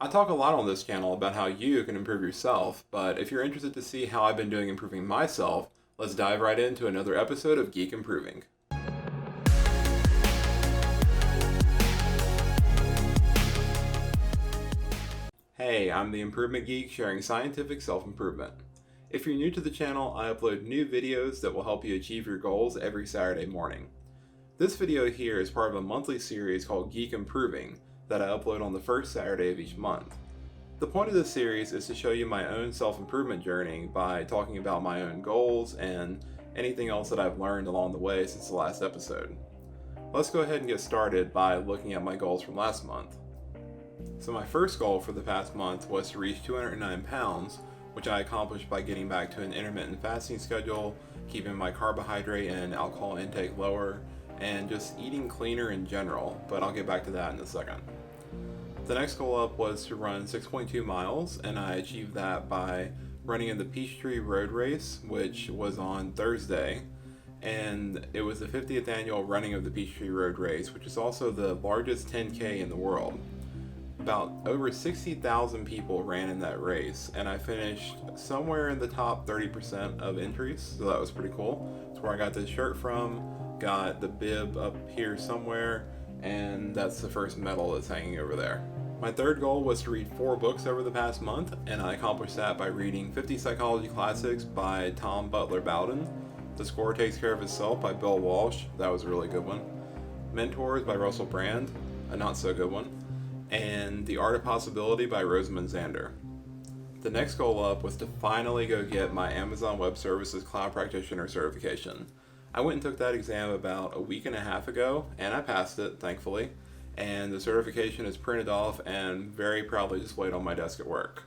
I talk a lot on this channel about how you can improve yourself, but if you're interested to see how I've been doing improving myself, let's dive right into another episode of Geek Improving. Hey, I'm the Improvement Geek sharing scientific self-improvement. If you're new to the channel, I upload new videos that will help you achieve your goals every Saturday morning. This video here is part of a monthly series called Geek Improving that I upload on the first Saturday of each month. The point of this series is to show you my own self-improvement journey by talking about my own goals and anything else that I've learned along the way since the last episode. Let's go ahead and get started by looking at my goals from last month. So my first goal for the past month was to reach 209 pounds, which I accomplished by getting back to an intermittent fasting schedule, keeping my carbohydrate and alcohol intake lower, and just eating cleaner in general, but I'll get back to that in a second. The next goal up was to run 6.2 miles, and I achieved that by running in the Peachtree Road Race, which was on Thursday, and it was the 50th annual running of the Peachtree Road Race, which is also the largest 10K in the world. About over 60,000 people ran in that race, and I finished somewhere in the top 30% of entries, so that was pretty cool. That's where I got this shirt from, got the bib up here somewhere, and that's the first medal that's hanging over there. My third goal was to read 4 books over the past month, and I accomplished that by reading 50 Psychology Classics by Tom Butler Bowden, The Score Takes Care of Itself by Bill Walsh, that was a really good one, Mentors by Russell Brand, a not so good one, and The Art of Possibility by Rosamund Zander. The next goal up was to finally go get my Amazon Web Services Cloud Practitioner certification. I went and took that exam about a week and a half ago, and I passed it, thankfully, and the certification is printed off and very proudly displayed on my desk at work.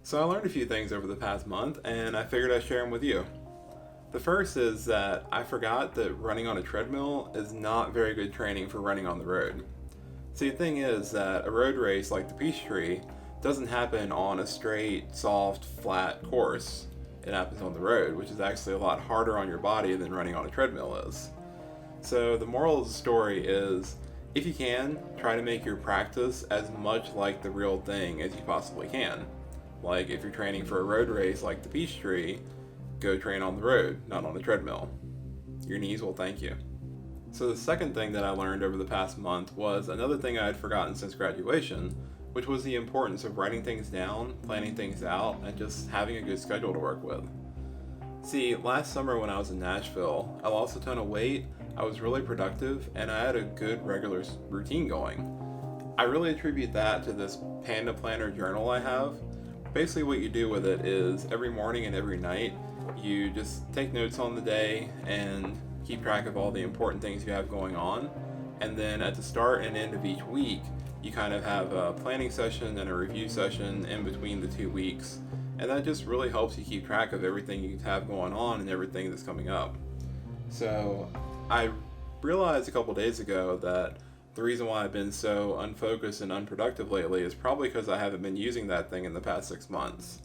So I learned a few things over the past month, and I figured I'd share them with you. The first is that I forgot that running on a treadmill is not very good training for running on the road. See, the thing is that a road race like the Peachtree doesn't happen on a straight, soft, flat course. It happens on the road, which is actually a lot harder on your body than running on a treadmill is. So the moral of the story is, if you can, try to make your practice as much like the real thing as you possibly can. Like if you're training for a road race like the Peachtree, go train on the road, not on a treadmill. Your knees will thank you. So the second thing that I learned over the past month was another thing I had forgotten since graduation, which was the importance of writing things down, planning things out, and just having a good schedule to work with. See, last summer when I was in Nashville, I lost a ton of weight, I was really productive, and I had a good regular routine going. I really attribute that to this Panda Planner journal I have. Basically what you do with it is every morning and every night, you just take notes on the day and keep track of all the important things you have going on. And then at the start and end of each week, you kind of have a planning session and a review session in between the 2 weeks. And that just really helps you keep track of everything you have going on and everything that's coming up. So I realized a couple days ago that the reason why I've been so unfocused and unproductive lately is probably because I haven't been using that thing in the past 6 months.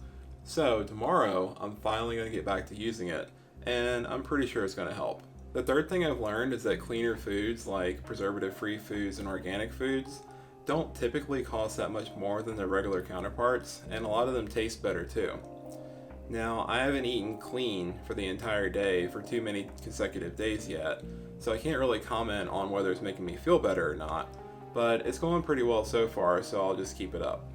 So tomorrow, I'm finally going to get back to using it, and I'm pretty sure it's going to help. The third thing I've learned is that cleaner foods like preservative-free foods and organic foods don't typically cost that much more than their regular counterparts, and a lot of them taste better too. Now, I haven't eaten clean for the entire day for too many consecutive days yet, so I can't really comment on whether it's making me feel better or not, but it's going pretty well so far, so I'll just keep it up.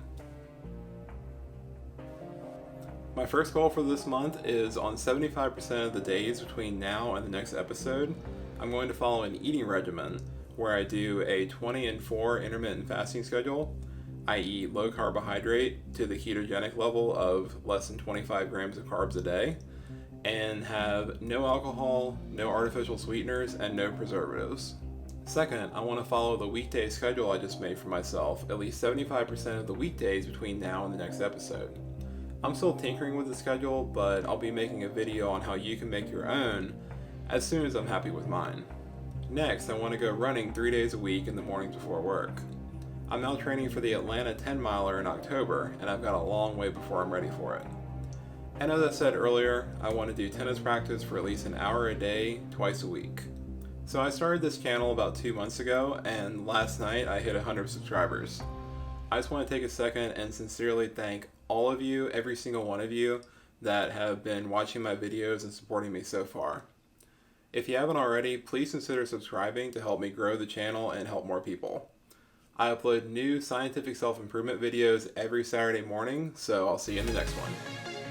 My first goal for this month is on 75% of the days between now and the next episode, I'm going to follow an eating regimen where I do a 20 and 4 intermittent fasting schedule. I eat low carbohydrate to the ketogenic level of less than 25 grams of carbs a day, and have no alcohol, no artificial sweeteners, and no preservatives. Second, I want to follow the weekday schedule I just made for myself at least 75% of the weekdays between now and the next episode. I'm still tinkering with the schedule, but I'll be making a video on how you can make your own as soon as I'm happy with mine. Next, I want to go running 3 days a week in the mornings before work. I'm now training for the Atlanta 10 miler in October, and I've got a long way before I'm ready for it. And as I said earlier, I want to do tennis practice for at least an hour a day, twice a week. So I started this channel about 2 months ago, and last night I hit 100 subscribers. I just want to take a second and sincerely thank all of you, every single one of you, that have been watching my videos and supporting me so far. If you haven't already, please consider subscribing to help me grow the channel and help more people. I upload new scientific self-improvement videos every Saturday morning, so I'll see you in the next one.